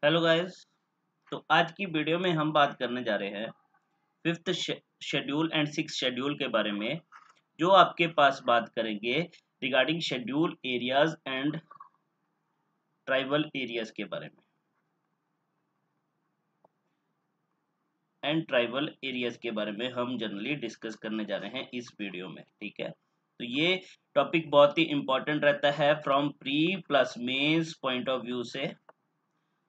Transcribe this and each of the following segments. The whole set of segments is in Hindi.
Hello guys. तो आज की वीडियो में हम बात करने जा रहे हैं fifth schedule and six schedule के बारे में। जो आपके पास बात करेंगे regarding schedule areas and tribal areas के बारे में हम जनरली डिस्कस करने जा रहे हैं इस वीडियो में। ठीक है, तो ये टॉपिक बहुत ही इंपॉर्टेंट रहता है from pre plus mains point of view से।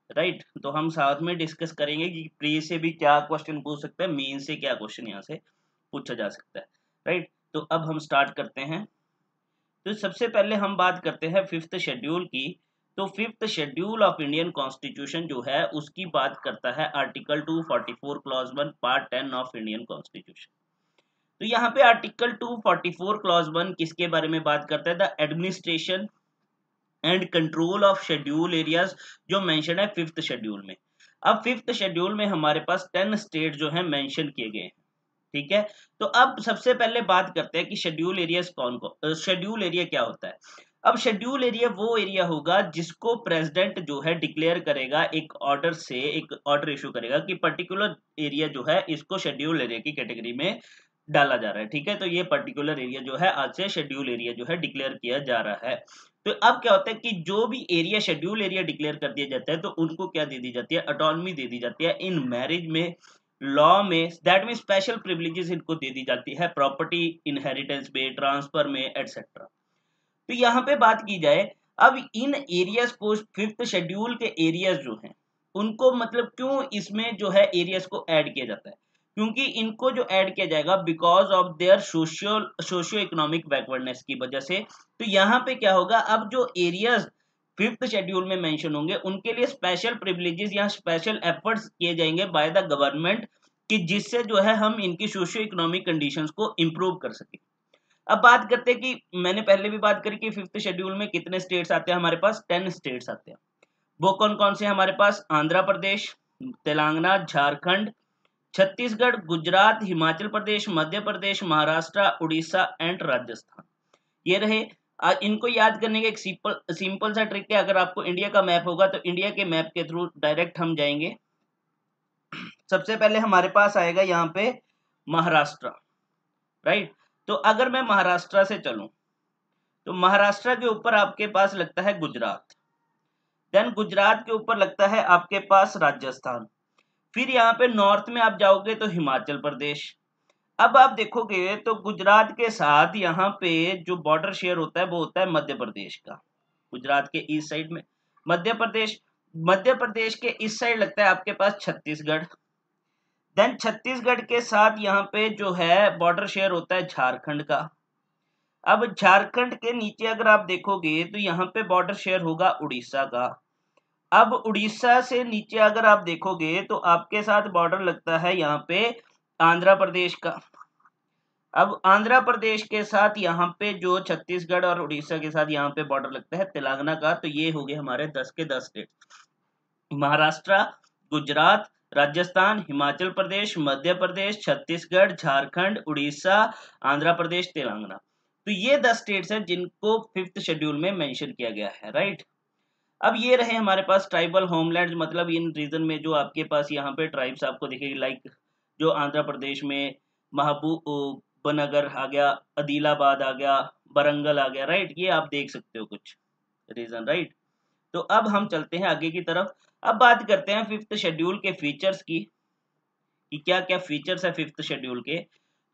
राइट, तो हम साथ में डिस्कस करेंगे कि प्री से भी क्या क्वेश्चन पूछ सकते हैं, मेन से क्या क्वेश्चन यहाँ से पूछा जा सकता है। राइट, तो अब हम स्टार्ट करते हैं। तो सबसे पहले हम बात करते हैं फिफ्थ शेड्यूल की। तो fifth schedule of Indian constitution जो है उसकी बात करता है article 244 clause 1 part 10 of Indian constitution. तो यहाँ पे आर्टिकल 244 क्लॉज 1 किसके बारे में बात करता है? The administration and control of schedule areas, जो मेंशन है फिफ्थ शेड्यूल में। अब फिफ्थ शेड्यूल में हमारे पास 10 स्टेट जो है मेंशन किए गए हैं। ठीक है, तो अब सबसे पहले बात करते हैं कि शेड्यूल एरियाज शेड्यूल एरिया क्या होता है। अब शेड्यूल एरिया वो एरिया होगा जिसको प्रेसिडेंट जो है डिक्लेयर करेगा, एक ऑर्डर इशू करेगा कि पर्टिकुलर एरिया जो है इसको शेड्यूल एरिया की कैटेगरी में डाला जा रहा है। ठीक है, तो ये पर्टिकुलर एरिया जो है आज से शेड्यूल एरिया जो है डिक्लेयर किया जा रहा है। तो अब क्या होता है कि जो भी एरिया शेड्यूल एरिया डिक्लेयर कर दिया जाता है तो उनको क्या दे दी जाती है? ऑटोनॉमी दे दी जाती है इन मैरिज में, लॉ में, दैट मीन स्पेशल प्रिविलेजेस इनको दे दी जाती है प्रॉपर्टी इनहेरिटेंस में, ट्रांसफर में, एटसेट्रा। तो यहाँ पे बात की जाए, अब इन एरियाज को फिफ्थ शेड्यूल के एरियाज जो हैं उनको मतलब क्यों इसमें जो है एरियाज को ऐड किया जाता है? क्योंकि इनको जो ऐड किया जाएगा because of their socio economic backwardness की वजह से। तो यहाँ पे क्या होगा, अब जो एरियाज फिफ्थ शेड्यूल में मेंशन होंगे उनके लिए स्पेशल प्रिविलेजेस या स्पेशल एफर्ट्स किए जाएंगे बाय द गवर्नमेंट कि जिससे जो है हम इनकी सोशियो इकोनॉमिक कंडीशंस को इम्प्रूव कर सकें। अब बात करते हैं कि मैंने पहले भी बात करी कि फिफ्थ शेड्यूल में कितने स्टेट्स आते हैं? हमारे पास 10 स्टेट्स आते हैं। वो कौन कौन से? हमारे पास आंध्र प्रदेश, तेलंगाना, झारखंड, छत्तीसगढ़, गुजरात, हिमाचल प्रदेश, मध्य प्रदेश, महाराष्ट्र, उड़ीसा एंड राजस्थान। ये रहे। इनको याद करने का एक सिंपल सा ट्रिक है। अगर आपको इंडिया का मैप होगा तो इंडिया के मैप के थ्रू डायरेक्ट हम जाएंगे। सबसे पहले हमारे पास आएगा यहाँ पे महाराष्ट्र। राइट, तो अगर मैं महाराष्ट्र से चलूं तो महाराष्ट्र के ऊपर आपके पास लगता है गुजरात, देन गुजरात के ऊपर लगता है आपके पास राजस्थान, फिर यहाँ पे नॉर्थ में आप जाओगे तो हिमाचल प्रदेश। अब आप देखोगे तो गुजरात के साथ यहाँ पे जो बॉर्डर शेयर होता है वो होता है मध्य प्रदेश का। गुजरात के ईस्ट साइड में मध्य प्रदेश के इस साइड लगता है आपके पास छत्तीसगढ़। देन छत्तीसगढ़ के साथ यहाँ पे जो है बॉर्डर शेयर होता है झारखंड का। अब झारखंड के नीचे अगर आप देखोगे तो यहाँ पे बॉर्डर शेयर होगा उड़ीसा का। अब उड़ीसा से नीचे अगर आप देखोगे तो आपके साथ बॉर्डर लगता है यहाँ पे आंध्र प्रदेश का। अब आंध्र प्रदेश के साथ यहाँ पे जो छत्तीसगढ़ और उड़ीसा के साथ यहाँ पे बॉर्डर लगता है तेलंगाना का। तो ये हो गए हमारे 10 के 10 स्टेट, महाराष्ट्र, गुजरात, राजस्थान, हिमाचल प्रदेश, मध्य प्रदेश, छत्तीसगढ़, झारखंड, उड़ीसा, आंध्र प्रदेश, तेलंगाना। तो ये 10 स्टेट्स हैं जिनको फिफ्थ शेड्यूल में मेंशन किया गया है। राइट, अब ये रहे हमारे पास ट्राइबल होमलैंड, मतलब इन रीजन में जो आपके पास यहाँ पे ट्राइब्स आपको दिखेगी, लाइक जो आंध्र प्रदेश में महबूबनगर आ गया, आदिलाबाद आ गया, बरंगल आ गया। राइट, ये आप देख सकते हो कुछ रीजन। राइट, तो अब हम चलते हैं आगे की तरफ। अब बात करते हैं फिफ्थ शेड्यूल के फीचर्स की कि क्या क्या फीचर्स है फिफ्थ शेड्यूल के।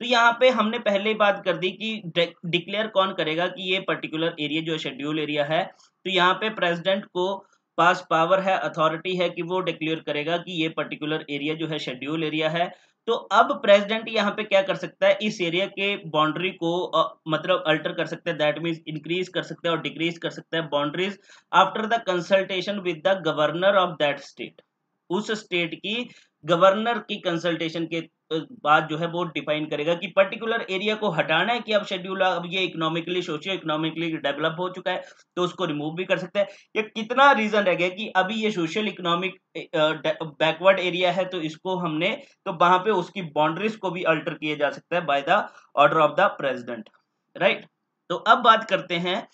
तो यहाँ पे हमने पहले ही बात कर दी कि डिक्लेयर कौन करेगा कि ये पर्टिकुलर एरिया जो शेड्यूल एरिया है। तो यहाँ पे प्रेसिडेंट को पास पावर है, अथॉरिटी है कि वो डिक्लेयर करेगा कि ये पर्टिकुलर एरिया जो है शेड्यूल एरिया है। तो अब प्रेसिडेंट यहाँ पे क्या कर सकता है? इस एरिया के बाउंड्री को मतलब अल्टर कर सकता है, दैट मीन्स इंक्रीज कर सकता है और डिक्रीज कर सकता है boundaries after the consultation with the governor of that state. उस स्टेट की गवर्नर की कंसल्टेशन के बाद जो है वो डिफाइन करेगा कि पर्टिकुलर एरिया को हटाना है कि अब शेड्यूल अब ये इकोनॉमिकली सोशियो इकोनॉमिकली डेवलप हो चुका है तो उसको रिमूव भी कर सकता है। ये कितना रीजन रह गया कि अभी ये सोशल इकोनॉमिक बैकवर्ड एरिया है तो इसको हमने तो वहां पे उसकी बाउंड्रीज को भी अल्टर किया जा सकता है by the order of the president. Right, तो अब बात करते हैं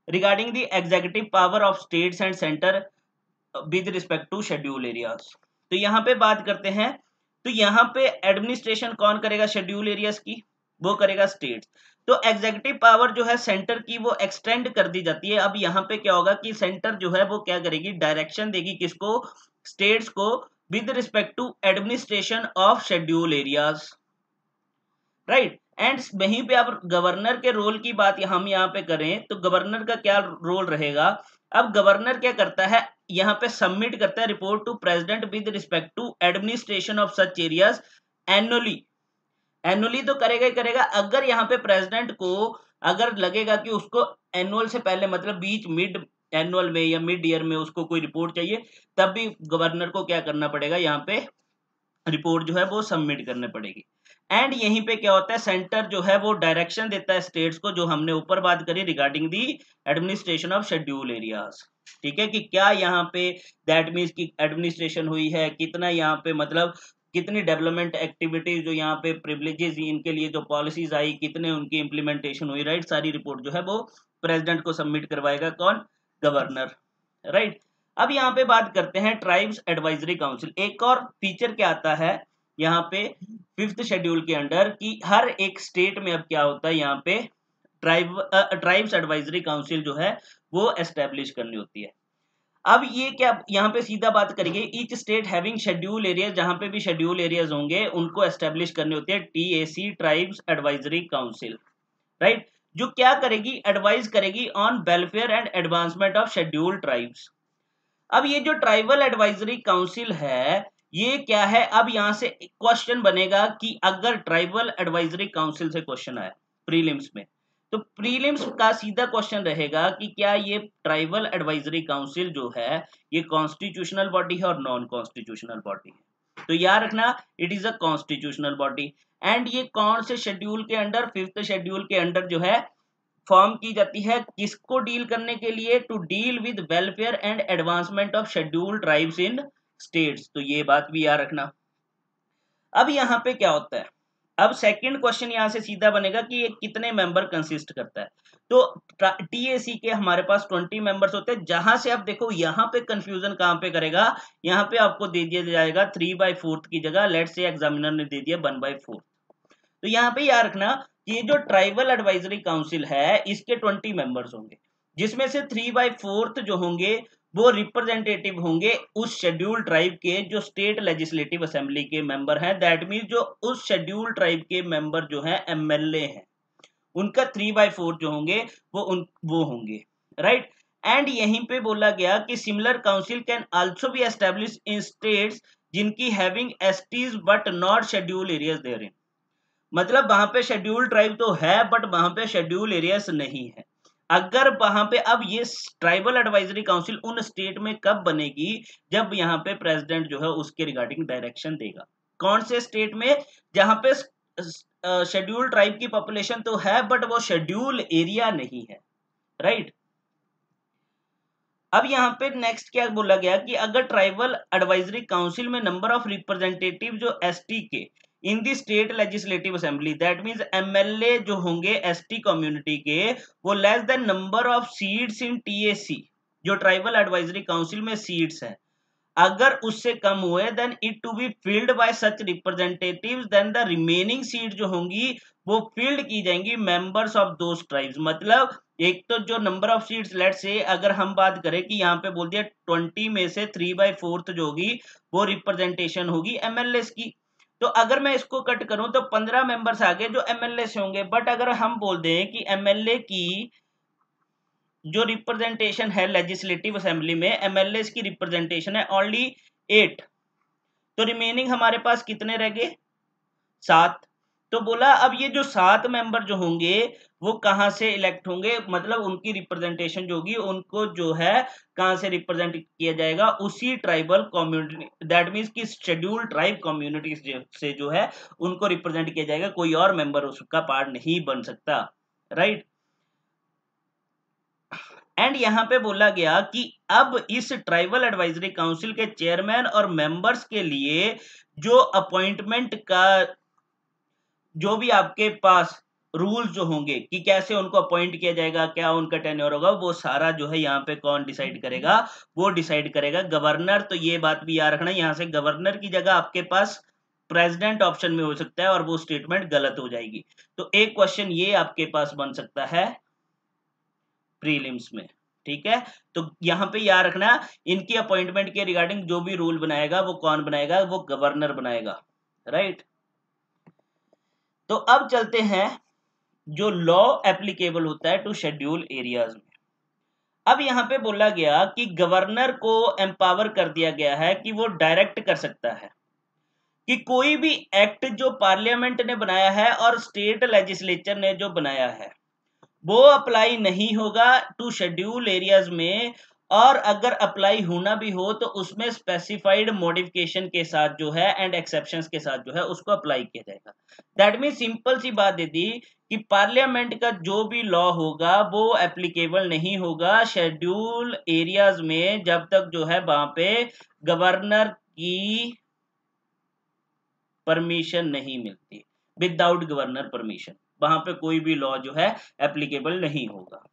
regarding the executive power of states and centre with respect to schedule areas. तो यहाँ पे बात करते हैं, तो यहाँ पे एडमिनिस्ट्रेशन कौन करेगा शेड्यूल एरियाज की, वो करेगा स्टेट्स। तो एग्जीक्यूटिव पावर जो है सेंटर की वो एक्सटेंड कर दी जाती है। अब यहाँ पे क्या होगा कि सेंटर जो है वो क्या करेगी, डायरेक्शन देगी किसको, स्टेट्स को, with respect to administration of schedule areas, right. And वहीं पे अब गवर्नर के रोल की बात हम यहाँ पे करें तो गवर्नर का क्या रोल रहेगा। अब गवर्नर क्या करता है, यहाँ पे सबमिट करता है report to president with respect to administration of such areas annually. Annually तो करेगा ही करेगा, अगर यहाँ पे प्रेसिडेंट को अगर लगेगा कि उसको एनुअल से पहले मतलब बीच मिड एनुअल में या मिड ईयर में उसको कोई रिपोर्ट चाहिए, तब भी गवर्नर को क्या करना पड़ेगा, यहाँ पे रिपोर्ट जो है वो सबमिट करने पड़ेगी। एंड यहीं पे क्या होता है, सेंटर जो है वो डायरेक्शन देता है स्टेट्स को, जो हमने ऊपर बात करी regarding the administration of schedule areas, ठीक है, कि क्या यहाँ पे दैट मीन्स की एडमिनिस्ट्रेशन हुई है, कितना यहाँ पे मतलब कितनी डेवलपमेंट एक्टिविटीज जो यहाँ पे प्रिविलेजेस इनके लिए जो पॉलिसीज आई कितने उनकी इंप्लीमेंटेशन हुई, राइट। सारी रिपोर्ट जो है वो प्रेसिडेंट को सबमिट करवाएगा कौन, गवर्नर, राइट। अब यहाँ पे बात करते हैं ट्राइब्स एडवाइजरी काउंसिल। एक और फीचर क्या आता है यहाँ पे 5th शेड्यूल के अंडर कि हर एक स्टेट में अब क्या होता है, यहाँ पे ट्राइब्स एडवाइजरी काउंसिल जो है वो एस्टेब्लिश करनी होती है। अब ये क्या यहाँ पे सीधा बात करेंगे, each state having schedule area, जहां पे भी शेड्यूल एरियाज होंगे उनको एस्टेब्लिश करनी होती है TAC tribes advisory council, right, जो क्या करेगी, एडवाइज करेगी on welfare and advancement of schedule tribes. अब ये जो ट्राइबल एडवाइजरी काउंसिल है ये क्या है, अब यहां से क्वेश्चन बनेगा कि अगर ट्राइबल एडवाइजरी काउंसिल से क्वेश्चन आया प्रीलिम्स में, तो प्रीलिम्स का सीधा क्वेश्चन रहेगा कि क्या ये ट्राइबल एडवाइजरी काउंसिल जो है ये कॉन्स्टिट्यूशनल बॉडी है और नॉन कॉन्स्टिट्यूशनल बॉडी है। तो याद रखना it is a constitutional body. And ये कौन से शेड्यूल के अंडर, 5th शेड्यूल के अंडर जो है फॉर्म की जाती है, किसको डील करने के लिए, to deal with welfare and advancement of scheduled tribes in states. तो ये बात भी याद रखना। अब यहाँ पे क्या होता है, अब सेकंड क्वेश्चन यहाँ से सीधा बनेगा कि ये कितने मेंबर कंसिस्ट करता है। तो TAC के हमारे पास 20 मेंबर्स होते हैं, जहां से अब देखो यहाँ पे कंफ्यूजन कहां पे करेगा, यहाँ पे आपको दे दिया जाएगा 3/4 की जगह लेट से एग्जामिनर ने दे दिया 1/4। तो यहाँ पे याद रखना ये जो ट्राइबल एडवाइजरी काउंसिल है इसके 20 मेंबर्स होंगे, जिसमें से 3/4 जो होंगे वो रिप्रेजेंटेटिव होंगे उस शेड्यूल ट्राइब के जो स्टेट लेजिस्लेटिव असेंबली के मेंबर हैं। दैट मीन जो उस शेड्यूल ट्राइब के मेंबर जो हैं MLA हैं, उनका 3/4 जो होंगे वो होंगे, राइट। एंड यहीं पे बोला गया कि similar council can also be establish in states जिनकी having STs but not schedule areas therein. मतलब वहां पे शेड्यूल ट्राइब तो है बट वहां पे शेड्यूल एरियाज नहीं है। अगर वहां पे अब ये ट्राइबल एडवाइजरी काउंसिल उन स्टेट में कब बनेगी, जब यहाँ पे प्रेसिडेंट जो है उसके रिगार्डिंग डायरेक्शन देगा। कौन से स्टेट में, जहां पे शेड्यूल ट्राइब की पॉपुलेशन तो है बट वो शेड्यूल एरिया नहीं है, राइट। अब यहाँ पे नेक्स्ट क्या बोला गया कि अगर ट्राइबल एडवाइजरी काउंसिल में नंबर ऑफ रिप्रेजेंटेटिव जो ST के in the state legislative assembly, that means MLA जो होंगे ST कम्युनिटी के, वो less than number of seats in TAC, जो ट्राइबल एडवाइजरी काउंसिल में सीट्स हैं, अगर उससे कम हुए then it to be filled by such representatives, then the remaining seat जो होंगी वो फिल्ड की जाएंगी मेंबर्स ऑफ दोस ट्राइब्स। मतलब एक तो जो नंबर ऑफ सीट्स लेट से अगर हम बात करें कि यहाँ पे बोल दिया 20 में से 3/4 जो होगी वो रिप्रेजेंटेशन होगी MLA की, तो अगर मैं इसको कट करूं तो 15 मेंबर्स आगे जो MLA से होंगे। बट अगर हम बोल दें कि MLA की जो रिप्रेजेंटेशन है लेजिस्लेटिव असेंबली में, MLA की रिप्रेजेंटेशन है ओनली 8, तो रिमेनिंग हमारे पास कितने रह गए, 7। तो बोला अब ये जो 7 मेंबर जो होंगे वो कहां से इलेक्ट होंगे, मतलब उनकी रिप्रेजेंटेशन जो होगी उनको जो है कहां से रिप्रेजेंट किया जाएगा, उसी ट्राइबल कम्युनिटी, दैट मींस की शेड्यूल ट्राइब कम्युनिटी से जो है उनको रिप्रेजेंट किया जाएगा, कोई और मेंबर उसका पार्ट नहीं बन सकता, राइट। एंड यहाँ पे बोला गया कि अब इस ट्राइबल एडवाइजरी काउंसिल के चेयरमैन और मेंबर्स के लिए जो अपॉइंटमेंट का जो भी आपके पास रूल्स जो होंगे कि कैसे उनको अपॉइंट किया जाएगा, क्या उनका टेन्योर होगा, वो सारा जो है यहाँ पे कौन डिसाइड करेगा, वो डिसाइड करेगा गवर्नर। तो ये बात भी याद रखना, यहाँ से गवर्नर की जगह आपके पास प्रेसिडेंट ऑप्शन में हो सकता है और वो स्टेटमेंट गलत हो जाएगी। तो एक क्वेश्चन ये आपके पास बन सकता है प्रीलिम्स में, ठीक है। तो यहाँ पे याद रखना, इनकी अपॉइंटमेंट के रिगार्डिंग जो भी रूल बनाएगा वो कौन बनाएगा, वो गवर्नर बनाएगा, राइट। तो अब चलते हैं जो लॉ एप्लीकेबल होता है टू शेड्यूल एरियाज में। अब यहां पे बोला गया कि गवर्नर को एम्पावर कर दिया गया है कि वो डायरेक्ट कर सकता है कि कोई भी एक्ट जो पार्लियामेंट ने बनाया है और स्टेट लेजिस्लेचर ने जो बनाया है वो अप्लाई नहीं होगा टू शेड्यूल एरियाज में, और अगर अप्लाई होना भी हो तो उसमें स्पेसिफाइड मॉडिफिकेशन के साथ जो है एंड एक्सेप्शंस के साथ जो है उसको अप्लाई किया जाएगा। दैट मीन सिंपल सी बात दे दी कि पार्लियामेंट का जो भी लॉ होगा वो एप्लीकेबल नहीं होगा शेड्यूल एरियाज में जब तक जो है वहां पे गवर्नर की परमिशन नहीं मिलती। विदाउट गवर्नर परमिशन वहां पे कोई भी लॉ जो है एप्लीकेबल नहीं होगा।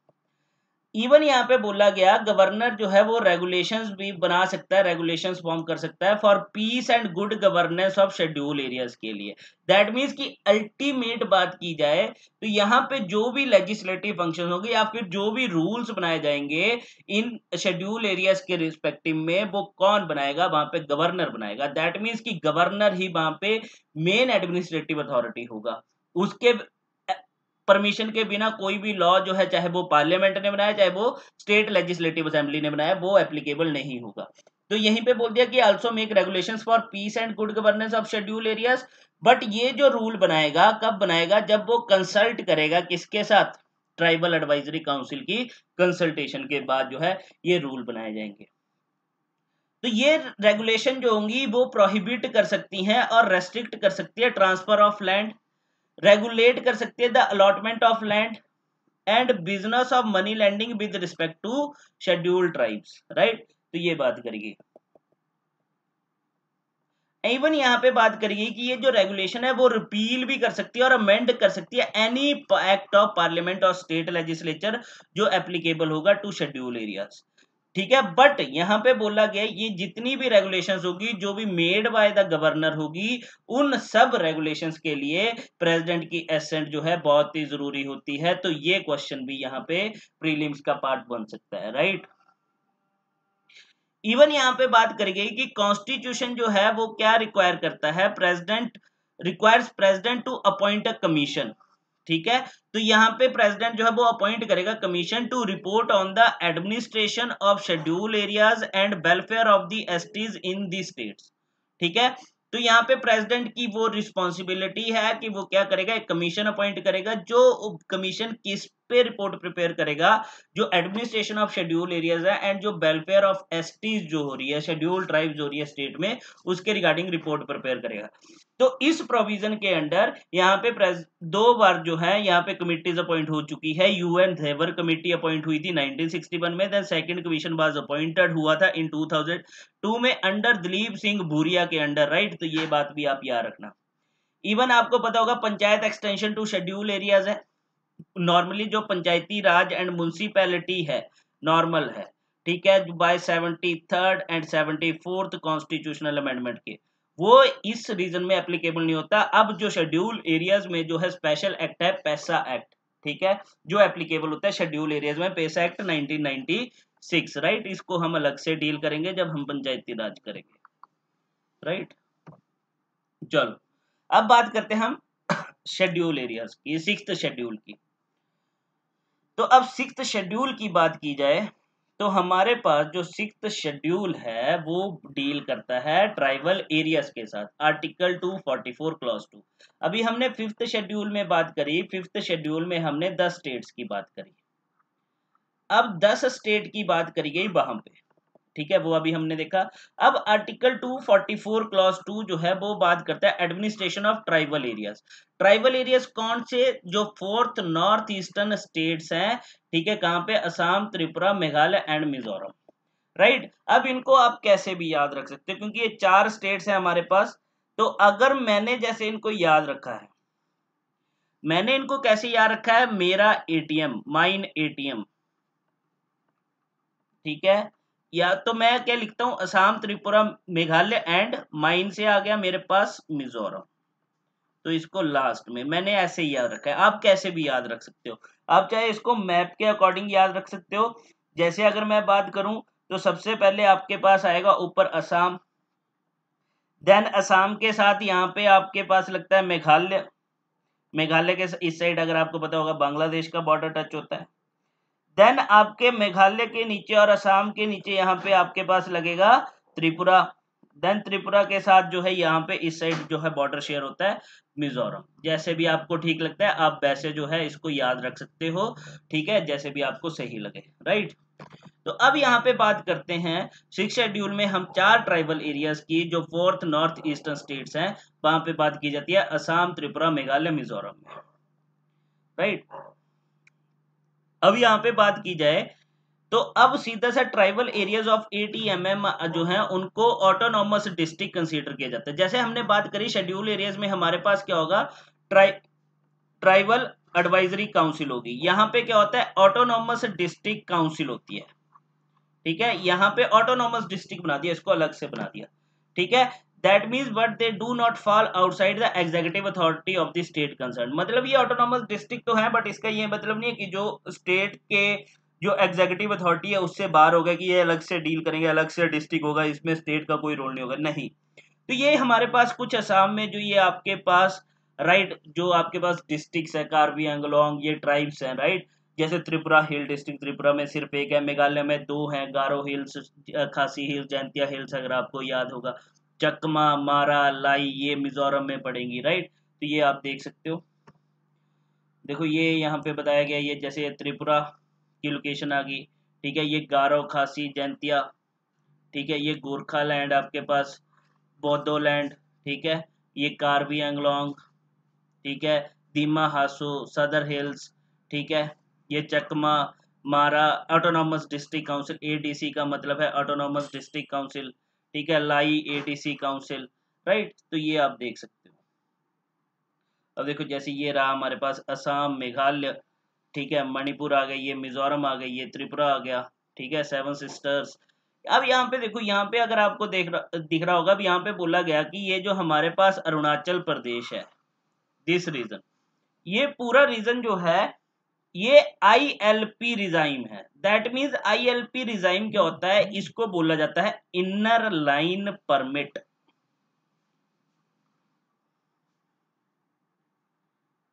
इवन यहाँ पे बोला गया गवर्नर जो है वो रेगुलेशंस भी बना सकता है, रेगुलेशंस फॉर्म कर सकता है for piece and good governance of schedule areas के लिए। दैट मीन्स कि अल्टीमेट बात की जाए तो यहाँ पे जो भी लेजिस्लेटिव फंक्शन होंगे या फिर जो भी रूल्स बनाए जाएंगे इन शेड्यूल एरियाज के रिस्पेक्टिव में वो कौन बनाएगा, वहां पे गवर्नर बनाएगा। दैट मीन्स कि गवर्नर ही वहां पे मेन एडमिनिस्ट्रेटिव अथॉरिटी होगा। उसके परमिशन के बिना कोई भी लॉ जो है, चाहे वो पार्लियामेंट ने बनाया चाहे वो स्टेट लेजिस्लेटिव असेंबली ने बनाया, वो एप्लीकेबल नहीं होगा। तो यहीं पे बोल दिया कि also make regulations for piece and good governance of schedule areas. But ये जो रूल बनाएगा कब बनाएगा, जब वो कंसल्ट करेगा किसके साथ, ट्राइबल एडवाइजरी काउंसिल की कंसल्टेशन के बाद जो है ये रूल बनाए जाएंगे। तो ये रेगुलेशन जो होंगी वो प्रोहिबिट कर सकती हैं और रेस्ट्रिक्ट कर सकती है ट्रांसफर ऑफ लैंड, रेगुलेट कर सकती है the allotment of land and business of money lending with respect to schedule tribes, right. तो ये बात करेगी। इवन यहाँ पे बात करेगी कि ये जो रेगुलेशन है वो रिपील भी कर सकती है और अमेंड कर सकती है एनी एक्ट ऑफ पार्लियामेंट और स्टेट लेजिस्लेचर जो एप्लीकेबल होगा टू शेड्यूल एरियाज, ठीक है। बट यहाँ पे बोला गया ये जितनी भी रेगुलेशंस होगी जो भी मेड बाय द गवर्नर होगी उन सब रेगुलेशंस के लिए प्रेसिडेंट की एसेंट जो है बहुत ही जरूरी होती है। तो ये क्वेश्चन भी यहाँ पे प्रीलिम्स का पार्ट बन सकता है, राइट। इवन यहाँ पे बात करी गई कि कॉन्स्टिट्यूशन जो है वो क्या रिक्वायर करता है, president requires president to appoint a commission, ठीक है। तो यहाँ पे प्रेसिडेंट जो है वो अपॉइंट करेगा commission to report on the administration of schedule areas and welfare of the STs in the states, ठीक है। तो यहाँ पे प्रेसिडेंट की वो रिस्पॉन्सिबिलिटी है कि वो क्या करेगा, एक कमीशन अपॉइंट करेगा जो कमीशन किस पे रिपोर्ट प्रिपेयर करेगा, जो एडमिनिस्ट्रेशन ऑफ शेड्यूल एरियाज है एंड जो वेलफेयर ऑफ एसटीज जो हो रही है, शेड्यूल ट्राइब्स हो रही है स्टेट में, उसके रिगार्डिंग रिपोर्ट प्रिपेयर करेगा। तो इस प्रोविजन के अंडर यहाँ पे दो बार जो है यहाँ पे कमिटीज अपॉइंट हो चुकी है। यूएन धेवर कमेटी अपॉइंट हुई थी 1961 में, then second commission was appointed हुआ था इन 2002 में अंडर दिलीप सिंह भूरिया के अंडर, राइट। तो ये बात भी आप याद रखना। इवन आपको पता होगा panchayat extension to schedule areas है। नॉर्मली जो पंचायती राज एंड म्युनिसिपैलिटी है नॉर्मल है, ठीक है, bye 73rd and 74th constitutional amendment के, वो इस रीजन में एप्लीकेबल नहीं होता। अब जो शेड्यूल एरियाज में जो है स्पेशल एक्ट है पैसा एक्ट, ठीक है, जो एप्लीकेबल होता है शेड्यूल एरियाज में, पैसा एक्ट 1996, राइट। इसको हम अलग से डील करेंगे जब हम पंचायती राज करेंगे, राइट। चलो अब बात करते हैं हम शेड्यूल एरियाज की, सिक्स्थ शेड्यूल की। तो अब सिक्स्थ शेड्यूल की बात की जाए तो हमारे पास जो सिक्स्थ शेड्यूल है वो डील करता है ट्राइबल एरियाज के साथ, आर्टिकल 244 क्लॉज 2। अभी हमने फिफ्थ शेड्यूल में बात करी, फिफ्थ शेड्यूल में हमने 10 स्टेट्स की बात करी। अब 10 स्टेट की बात करी गई वहां पे, ठीक है, वो अभी हमने देखा। अब आर्टिकल 244 क्लॉज 2 जो है वो बात करता है administration of tribal areas. Tribal areas कौन से, जो फोर्थ नॉर्थ ईस्टर्न स्टेट्स हैं, ठीक है, कहां पे, असम, त्रिपुरा, मेघालय एंड मिजोरम, राइट। अब इनको आप कैसे भी याद रख सकते हो क्योंकि ये 4 स्टेट्स हैं हमारे पास। तो अगर मैंने जैसे इनको याद रखा है मैंने इनको कैसे याद रखा है, मेरा एटीएम, माइन एटीएम, ठीक है। या तो मैं क्या लिखता हूं, असम, त्रिपुरा, मेघालय एंड माइन से आ गया मेरे पास मिजोरम, तो इसको लास्ट में मैंने ऐसे ही याद रखा है। आप कैसे भी याद रख सकते हो, आप चाहे इसको मैप के अकॉर्डिंग याद रख सकते हो। जैसे अगर मैं बात करूं तो सबसे पहले आपके पास आएगा ऊपर असम, देन असम के साथ यहाँ पे आपके पास लगता है मेघालय, मेघालय के इस साइड अगर आपको पता होगा बांग्लादेश का बॉर्डर टच होता है। देन आपके मेघालय के नीचे और असम के नीचे यहाँ पे आपके पास लगेगा त्रिपुरा, देन त्रिपुरा के साथ जो है यहाँ पे इस साइड जो है बॉर्डर शेयर होता है मिजोरम। जैसे भी आपको ठीक लगता है आप वैसे जो है इसको याद रख सकते हो, ठीक है, जैसे भी आपको सही लगे, राइट। तो अब यहाँ पे बात करते हैं सिक्स शेड्यूल में हम 4 ट्राइबल एरियाज की, जो 4th नॉर्थ ईस्टर्न स्टेट्स हैं, वहां पे बात की जाती है असम, त्रिपुरा, मेघालय, मिजोरम में, राइट। अब यहाँ पे बात की जाए तो अब सीधा सा ट्राइबल एरियाज ऑफ 80 mm जो है उनको ऑटोनॉमस डिस्ट्रिक्ट कंसीडर किया जाता है। जैसे हमने बात करी शेड्यूल एरियाज में हमारे पास क्या होगा, ट्राइबल एडवाइजरी काउंसिल होगी, यहाँ पे क्या होता है ऑटोनॉमस डिस्ट्रिक्ट काउंसिल होती है, ठीक है। यहाँ पे ऑटोनॉमस डिस्ट्रिक्ट बना दिया, इसको अलग से बना दिया, ठीक है। That means but they do not fall outside the executive authority of the state concern. मतलब ये ऑटोनॉमस डिस्ट्रिक्ट तो है बट इसका ये मतलब नहीं है कि जो स्टेट के जो एग्जीक्यूटिव अथॉरिटी है उससे बाहर होगा कि ये अलग से डील करेंगे, अलग से डिस्ट्रिक्ट होगा, इसमें स्टेट का कोई रोल नहीं होगा, नहीं। तो ये हमारे पास कुछ असम में जो ये आपके पास राइट जो आपके पास डिस्ट्रिक्ट्स है, कार्बी आंगलोंग, ये ट्राइब्स हैं, राइट। जैसे त्रिपुरा हिल डिस्ट्रिक्ट, त्रिपुरा में सिर्फ एक है, मेघालय में 2 हैं, गारो हिल्स, खासी हिल्स, जैंतिया हिल्स अगर आपको याद होगा, चकमा, मारा, लाई, ये मिजोरम में पड़ेंगी, राइट। तो ये आप देख सकते हो, देखो ये यहाँ पे बताया गया, ये जैसे त्रिपुरा की लोकेशन आ गई, ठीक है, ये गारो, खासी, जैंतिया, ठीक है, ये गोरखा लैंड आपके पास, बोडो लैंड, ठीक है, ये कार्बी आंगलोंग, ठीक है, दीमा हासो, सदर हिल्स, ठीक है, ये चकमा, मारा, ऑटोनॉमस डिस्ट्रिक्ट काउंसिल, एडीसी का मतलब है ऑटोनॉमस डिस्ट्रिक्ट काउंसिल, ठीक है, लाई एडीसी काउंसिल, राइट। तो ये आप देख सकते हो। अब देखो जैसे ये रहा हमारे पास असम, मेघालय, ठीक है, मणिपुर आ गई, ये मिजोरम आ गई, ये त्रिपुरा आ गया, ठीक है, 7 सिस्टर्स। अब यहाँ पे देखो, यहाँ पे अगर आपको दिख रहा होगा, अब यहाँ पे बोला गया कि ये जो हमारे पास अरुणाचल प्रदेश है, दिस रीजन, ये पूरा रीजन जो है ये ILP रिजाइम है। दैट मीन्स ILP रिजाइम क्या होता है, इसको बोला जाता है inner line permit.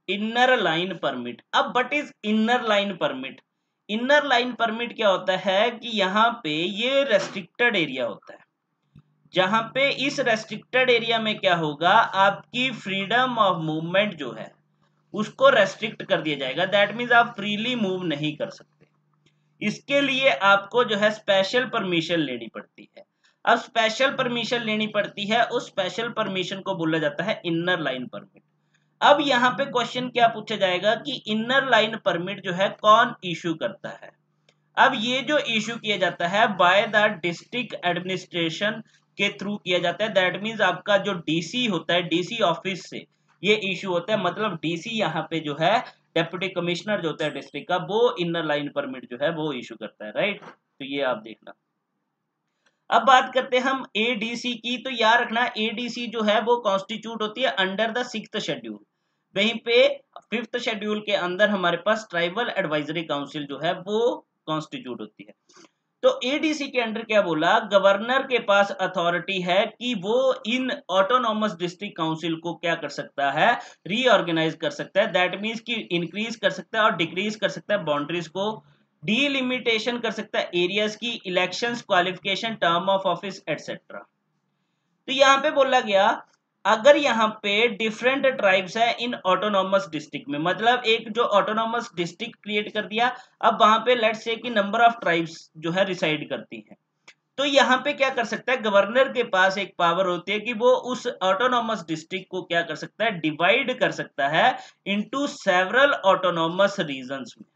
Inner line permit, अब what is inner line permit? Inner line permit क्या होता है कि यहाँ पे ये रेस्ट्रिक्टेड एरिया होता है, जहां पे इस रेस्ट्रिक्टेड एरिया में क्या होगा, आपकी फ्रीडम ऑफ मूवमेंट जो है उसको रेस्ट्रिक्ट कर दिया जाएगा। दैट मीन्स आप फ्रीली मूव नहीं कर सकते, इसके लिए आपको जो है स्पेशल परमिशन लेनी पड़ती है। अब स्पेशल परमिशन लेनी पड़ती है, उस स्पेशल परमिशन को बोला जाता है इनर लाइन परमिट। अब यहाँ पे क्वेश्चन क्या पूछा जाएगा कि इनर लाइन परमिट जो है कौन इशू करता है। अब ये जो इशू किया जाता है बाय द डिस्ट्रिक्ट एडमिनिस्ट्रेशन के थ्रू किया जाता है। दैट मीन्स आपका जो डीसी होता है, डीसी ऑफिस से ये इशू होता है, मतलब डीसी यहाँ पे जो है डेप्यूटी कमिश्नर जो होता है डिस्ट्रिक्ट का, वो इनर लाइन परमिट जो है वो इशू करता है, राइट। तो ये आप देखना। अब बात करते हैं हम एडीसी की, तो याद रखना एडीसी जो है वो कॉन्स्टिट्यूट होती है अंडर द 6th शेड्यूल। वहीं पे 5th शेड्यूल के अंदर हमारे पास ट्राइबल एडवाइजरी काउंसिल जो है वो कॉन्स्टिट्यूट होती है। तो एडीसी के अंडर क्या बोला, गवर्नर के पास अथॉरिटी है कि वो इन ऑटोनॉमस डिस्ट्रिक्ट काउंसिल को क्या कर सकता है, रीऑर्गेनाइज कर सकता है। दैट मीन्स कि इंक्रीज कर सकता है और डिक्रीज कर सकता है बाउंड्रीज को, डीलिमिटेशन कर सकता है एरियाज की, elections, qualification, term of office etcetera. तो यहाँ पे बोला गया अगर यहाँ पे डिफरेंट ट्राइब्स है इन ऑटोनॉमस डिस्ट्रिक्ट में, मतलब एक जो ऑटोनॉमस डिस्ट्रिक्ट क्रिएट कर दिया, अब वहां पे लेट्स से कि नंबर ऑफ ट्राइब्स जो है रिसाइड करती हैं, तो यहाँ पे क्या कर सकता है, गवर्नर के पास एक पावर होती है कि वो उस ऑटोनॉमस डिस्ट्रिक्ट को क्या कर सकता है, डिवाइड कर सकता है इनटू सेवरल ऑटोनॉमस रीजन्स में,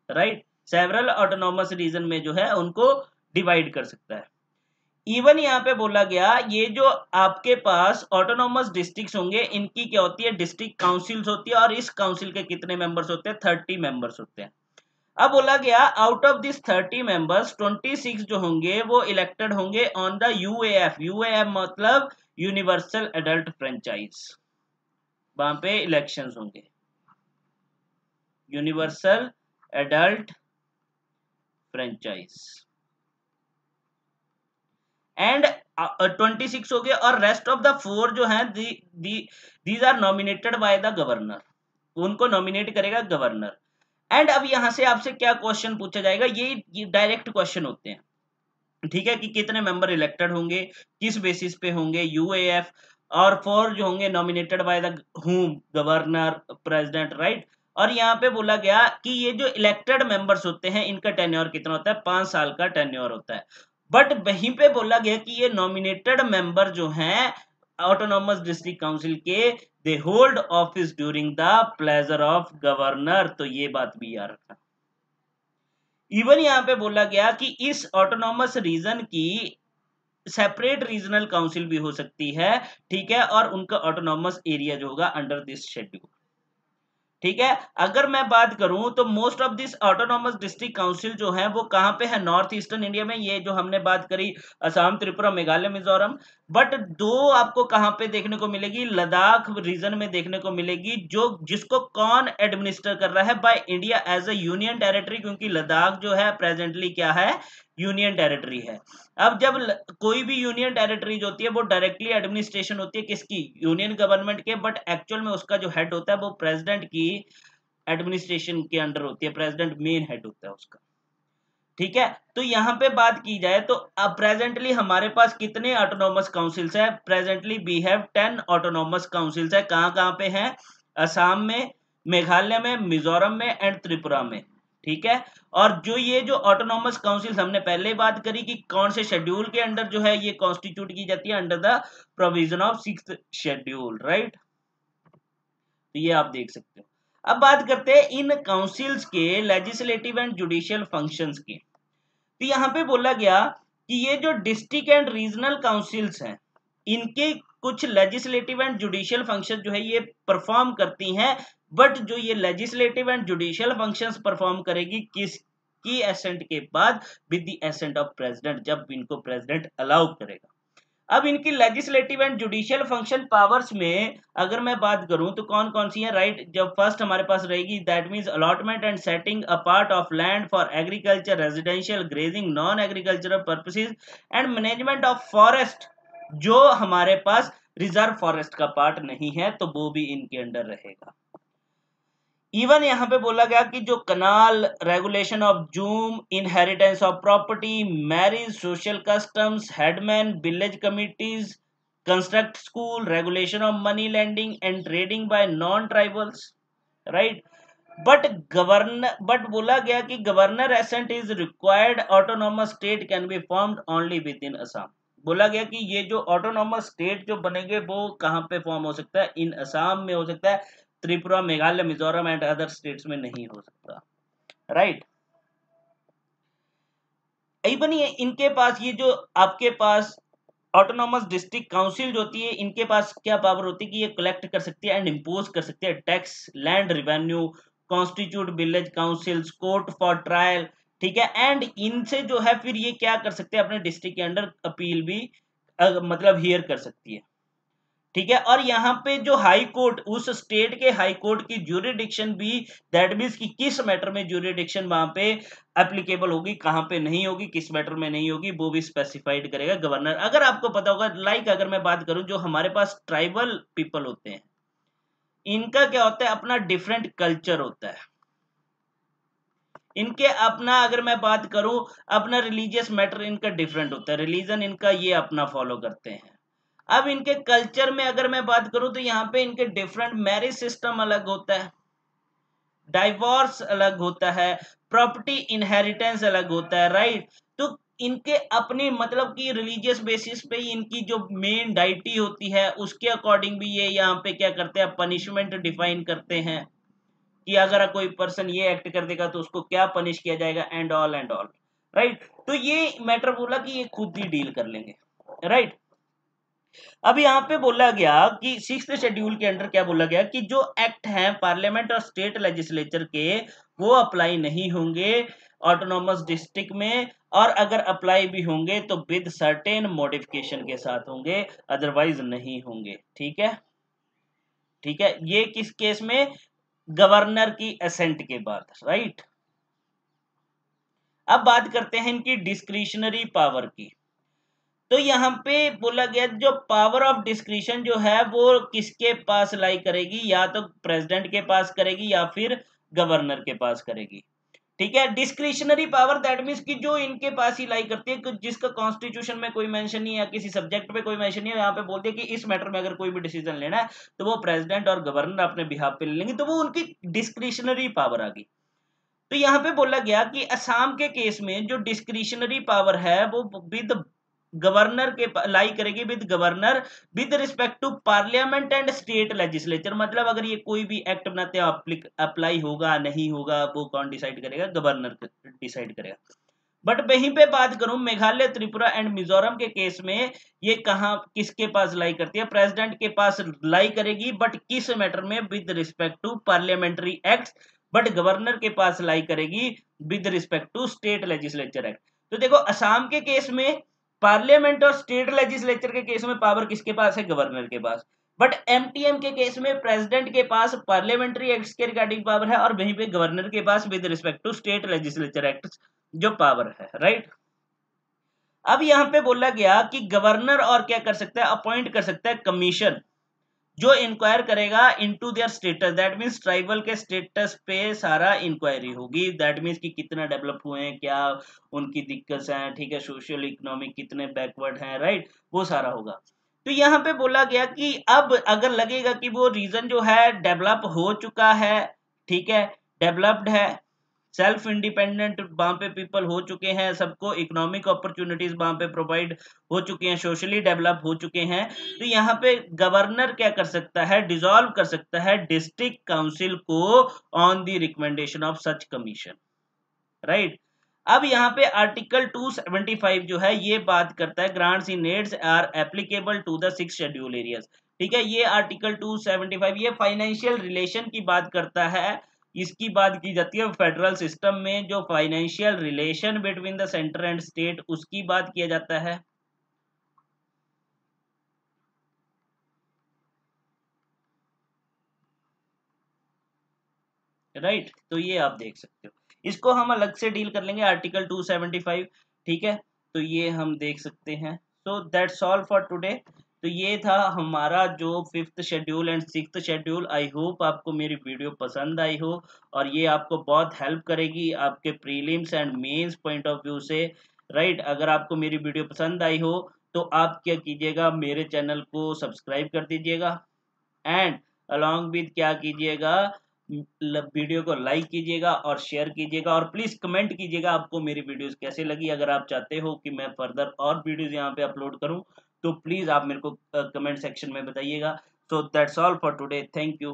राइट। सेवरल ऑटोनॉमस रीजन में जो है उनको डिवाइड कर सकता है। इवन यहाँ पे बोला गया ये जो आपके पास ऑटोनोमस डिस्ट्रिक्ट्स होंगे इनकी क्या होती है, डिस्ट्रिक्ट काउंसिल्स होती है, और इस काउंसिल के कितने मेंबर्स होते हैं, 30 मेंबर्स होते हैं। अब बोला गया आउट ऑफ दिस 30 मेंबर्स 26 जो होंगे वो इलेक्टेड होंगे ऑन द यूएएफ। यूएएफ मतलब यूनिवर्सल एडल्ट फ्रेंचाइज, वहां पे इलेक्शंस होंगे, यूनिवर्सल एडल्ट फ्रेंचाइज। एंड 26 हो गए, और रेस्ट ऑफ द 4 जो है these are nominated by the governor, उनको नॉमिनेट करेगा गवर्नर। एंड अब यहां से आपसे क्या क्वेश्चन पूछा जाएगा, ये डायरेक्ट क्वेश्चन होते हैं, ठीक है, कि कितने मेंबर इलेक्टेड होंगे, किस बेसिस पे होंगे, यूएएफ, और 4 जो होंगे नॉमिनेटेड बाय द हुम, गवर्नर, प्रेसिडेंट, राइट। और यहाँ पे बोला गया कि ये जो इलेक्टेड मेंबर्स होते हैं इनका टेन्योर कितना होता है, 5 साल का टेन्योर होता है। बट वहीं पे बोला गया कि ये नॉमिनेटेड मेंबर जो हैं ऑटोनॉमस डिस्ट्रिक्ट काउंसिल के, they hold office during the pleasure of governor, तो ये बात भी याद रखना। इवन यहाँ पे बोला गया कि इस ऑटोनॉमस रीजन की सेपरेट रीजनल काउंसिल भी हो सकती है, ठीक है, और उनका ऑटोनॉमस एरिया जो होगा अंडर दिस शेड्यूल, ठीक है। अगर मैं बात करूं तो most of this autonomous district council जो है वो कहां पे है, नॉर्थ ईस्टर्न इंडिया में, ये जो हमने बात करी असम, त्रिपुरा, मेघालय, मिजोरम। बट 2 आपको कहां पे देखने को मिलेगी, लद्दाख रीजन में देखने को मिलेगी, जो जिसको कौन एडमिनिस्टर कर रहा है, by India as a union territory, क्योंकि लद्दाख जो है प्रेजेंटली क्या है, यूनियन टेरिटरी है। अब जब कोई भी यूनियन टेरिटरी जो होती है वो डायरेक्टली एडमिनिस्ट्रेशन होती है किसकी, यूनियन गवर्नमेंट के, बट एक्चुअल में उसका जो हेड होता है वो प्रेसिडेंट की एडमिनिस्ट्रेशन के अंडर होती है, प्रेसिडेंट मेन हेड होता है उसका, ठीक है। तो यहाँ पे बात की जाए तो अब प्रेजेंटली हमारे पास कितने ऑटोनॉमस काउंसिल्स है, presently we have 10 autonomous councils है। कहाँ कहाँ पे हैं, असम में, मेघालय में, मिजोरम में एंड त्रिपुरा में, ठीक है। और जो ये जो ऑटोनॉमस काउंसिल हमने पहले बात करी कि कौन से शेड्यूल के अंडर जो है ये कॉन्स्टिट्यूट की जाती है, under the provision of 6th schedule, right. तो ये आप देख सकते हो। अब बात करते हैं इन काउंसिल्स के लेजिस्लेटिव एंड जुडिशियल फंक्शंस की। तो यहाँ पे बोला गया कि ये जो डिस्ट्रिक्ट एंड रीजनल काउंसिल्स हैं इनके कुछ लेजिस्लेटिव एंड जुडिशियल फंक्शन जो है ये परफॉर्म करती हैं। बट जो ये legislative and judicial functions perform करेगी किस की एसेंट के बाद, with the ascent of president, जब इनको प्रेसिडेंट अलाउ करेगा। अब इनकी legislative and judicial function powers में अगर मैं बात करूं तो कौन कौन सी है, राइट। जब फर्स्ट हमारे पास रहेगी that means allotment and setting a part of land for agriculture, residential, grazing, non agricultural purposes and management of forest, जो हमारे पास रिजर्व फॉरेस्ट का पार्ट नहीं है तो वो भी इनके अंडर रहेगा। इवन यहाँ पे बोला गया कि जो canal, regulation of jhum, inheritance of property, marriage, social customs, headman, village committees, construct school, regulation of money lending and trading by non tribals, right. But बोला गया कि governor assent is required, autonomous state can be formed only within Assam. बोला गया कि ये जो ऑटोनॉमस स्टेट जो बनेंगे वो कहां पे फॉर्म हो सकता है, इन असम में हो सकता है, Tripura, Meghalaya, Mizoram and other states में नहीं हो सकता, राइट। इवन ये इनके पास ये जो आपके पास ऑटोनॉमस डिस्ट्रिक्ट काउंसिल जो होती है इनके पास क्या पावर होती है कि ये कलेक्ट कर सकती है एंड इम्पोज कर सकती है tax, land revenue, constitute village councils, court for trial, ठीक है। एंड इनसे जो है फिर ये क्या कर सकते हैं, अपने डिस्ट्रिक्ट के अंडर अपील भी मतलब हियर कर सकती है, ठीक है। और यहाँ पे जो हाई कोर्ट, उस स्टेट के हाई कोर्ट की ज्यूरिडिक्शन भी, दैट मीन्स कि किस मैटर में ज्यूरिडिक्शन वहां पे एप्लीकेबल होगी, कहां पे नहीं होगी, किस मैटर में नहीं होगी, वो भी स्पेसिफाइड करेगा गवर्नर। अगर आपको पता होगा, लाइक अगर मैं बात करूं जो हमारे पास ट्राइबल पीपल होते हैं इनका क्या होता है, अपना डिफरेंट कल्चर होता है इनके अपना, अगर मैं बात करूं अपना रिलीजियस मैटर इनका डिफरेंट होता है, रिलीजन इनका ये अपना फॉलो करते हैं। अब इनके कल्चर में अगर मैं बात करूं तो यहाँ पे इनके डिफरेंट मैरिज सिस्टम अलग होता है, डाइवोर्स अलग होता है, प्रॉपर्टी इनहेरिटेंस अलग होता है, राइट। तो इनके अपनी मतलब कि रिलीजियस बेसिस पे इनकी जो मेन डाइटी होती है उसके अकॉर्डिंग भी ये यहाँ पे क्या करते हैं, पनिशमेंट डिफाइन करते हैं कि अगर कोई पर्सन ये एक्ट कर देगा तो उसको क्या पनिश किया जाएगा, and all and all, right. तो ये मैटर बोला कि ये खुद ही डील कर लेंगे, राइट। अब यहाँ पे बोला गया कि 6th शेड्यूल के अंडर क्या बोला गया कि जो एक्ट हैं पार्लियामेंट और स्टेट लेजिस्लेचर के, वो अप्लाई नहीं होंगे ऑटोनॉमस डिस्ट्रिक्ट में, और अगर अप्लाई भी होंगे तो विद सर्टेन मॉडिफिकेशन के साथ होंगे, अदरवाइज नहीं होंगे। ठीक है, ठीक है। ये किस केस में? गवर्नर की असेंट के बाद, राइट। अब बात करते हैं इनकी डिस्क्रिशनरी पावर की। तो यहाँ पे बोला गया जो पावर ऑफ डिस्क्रिशन जो है वो किसके पास लाई करेगी, या तो प्रेसिडेंट के पास करेगी या फिर गवर्नर के पास करेगी। ठीक है, डिस्क्रिशनरी पावर दैट मींस कि जो इनके पास ही लाई करती है, जिसका कॉन्स्टिट्यूशन में कोई मेंशन नहीं है या किसी सब्जेक्ट पे कोई मेंशन नहीं है, यहाँ पे बोलते हैं कि इस मैटर में अगर कोई भी डिसीजन लेना है तो वो प्रेसिडेंट और गवर्नर अपने बिहाफ पे ले लेंगे, तो वो उनकी डिस्क्रिशनरी पावर आ गई। तो यहाँ पे बोला गया कि असम के केस में जो डिस्क्रिशनरी पावर है वो विद गवर्नर के लाई करेगी, with governor with respect to parliament and state legislature. मतलब अगर ये कोई भी एक्ट बनाते हैं अप्लाई होगा नहीं होगा वो कौन डिसाइड करेगा? गवर्नर डिसाइड करेगा। बट वहीं पे बात करूं मेघालय, त्रिपुरा एंड मिजोरम के केस में, ये कहां किसके पास लाई करती है? प्रेसिडेंट के पास लाई करेगी, बट किस मैटर में? With respect to parliamentary act. But governor के पास लाई करेगी with respect to state legislature act. तो देखो असम के केस में पार्लियामेंट और स्टेट लेजिस्लेचर के केस में पावर किसके पास है? गवर्नर के पास। बट एमटीएम के केस में प्रेसिडेंट के पास पार्लियामेंट्री एक्ट्स के रिगार्डिंग पावर है, और वहीं पे गवर्नर के पास with respect to state legislature act जो पावर है, राइट। अब यहां पे बोला गया कि गवर्नर और क्या कर सकता है? अपॉइंट कर सकता है कमीशन जो इंक्वायर करेगा into their status. That means tribal के स्टेटस पे सारा इंक्वायरी होगी। दैट मींस कि कितना डेवलप हुए हैं, क्या उनकी दिक्कत है, ठीक है, सोशल इकोनॉमिक कितने बैकवर्ड हैं, राइट, वो सारा होगा। तो यहाँ पे बोला गया कि अब अगर लगेगा कि वो रीजन जो है डेवलप हो चुका है, ठीक है, डेवलप्ड है, सेल्फ इंडिपेंडेंट वहां पे पीपल हो चुके हैं, सबको इकोनॉमिक अपॉर्चुनिटीज वहां पे प्रोवाइड हो चुके हैं, सोशली डेवलप हो चुके हैं, तो यहाँ पे गवर्नर क्या कर सकता है? डिसॉल्व कर सकता है डिस्ट्रिक्ट काउंसिल को on the recommendation of such commission, right. अब यहाँ पे आर्टिकल 275 जो है ये बात करता है grants in aids are applicable to the 6 schedule areas. ठीक है, ये आर्टिकल 275 ये फाइनेंशियल रिलेशन की बात करता है। इसकी बात की जाती है फेडरल सिस्टम में जो financial relation between the centre and state, उसकी बात किया जाता है, राइट। तो ये आप देख सकते हो, इसको हम अलग से डील कर लेंगे आर्टिकल 275। ठीक है, तो ये हम देख सकते हैं। So that's all for today. तो ये था हमारा जो 5th schedule and 6th schedule. I hope आपको मेरी वीडियो पसंद आई हो और ये आपको बहुत हेल्प करेगी आपके prelims and mains point of view से, राइट। अगर आपको मेरी वीडियो पसंद आई हो तो आप क्या कीजिएगा, मेरे चैनल को सब्सक्राइब कर दीजिएगा, एंड अलॉन्ग विद क्या कीजिएगा, वीडियो को लाइक कीजिएगा और शेयर कीजिएगा, और प्लीज कमेंट कीजिएगा आपको मेरी वीडियोस कैसे लगी। अगर आप चाहते हो कि मैं फर्दर और वीडियोस यहाँ पे अपलोड करूँ तो प्लीज आप मेरे को कमेंट सेक्शन में बताइएगा। So that's all for today, thank you.